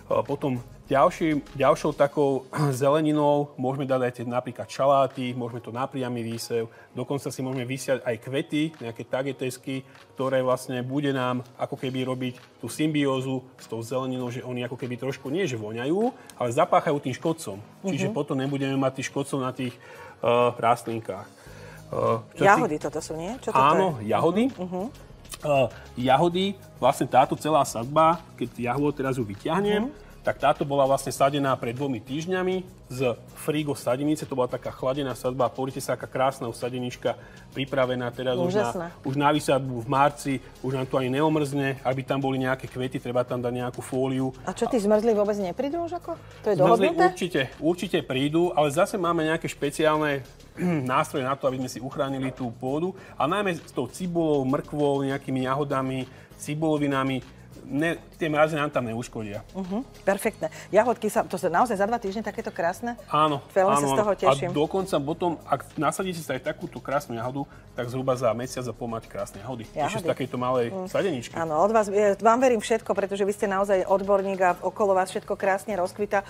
Potom ďalšou takou zeleninou môžeme dať aj napríklad šaláty, môžeme to na priamy výsev, dokonca si môžeme vysiať aj kvety, nejaké tagetesky, ktoré vlastne bude nám ako keby robiť tú symbiózu s tou zeleninou, že oni ako keby trošku nie že voňajú, ale zapáchajú tým škodcom. Čiže potom nebudeme mať tých škodcov na tých rastlinkách. Jahody toto sú, nie? Čo toto áno, je? jahody. Jahody, vlastne táto celá sadba, keď jahôd teraz ju vyťahnem, tak táto bola vlastne sadená pred 2 týždňami z Frigo sadenice. To bola taká chladená sadba. Pozrite sa, aká krásna sadenička pripravená teraz už na výsadbu v marci. Už nám to ani neomrzne. Ak by tam boli nejaké kvety, treba tam dať nejakú fóliu. A čo, tí zmrzli vôbec neprídu už ako? To je dohodnuté? Určite prídu, ale zase máme nejaké špeciálne nástroje na to, aby sme si uchránili tú pôdu. A najmä s tou cibulou, mrkvou, nejakými jahodami, cibulovinami, tie mrazy nám tam neuškodia. Perfektné. Jahodky to sa naozaj za 2 týždne takéto krásne? Áno. Veľmi sa z toho teším. A dokonca potom, ak nasadíte sa aj takúto krásnu jahodu, tak zhruba za mesiac a pol máte krásne jahody. Ešte z takejto malej sadeničky. Áno, od vás vám verím všetko, pretože vy ste naozaj odborník a okolo vás všetko krásne rozkvitá.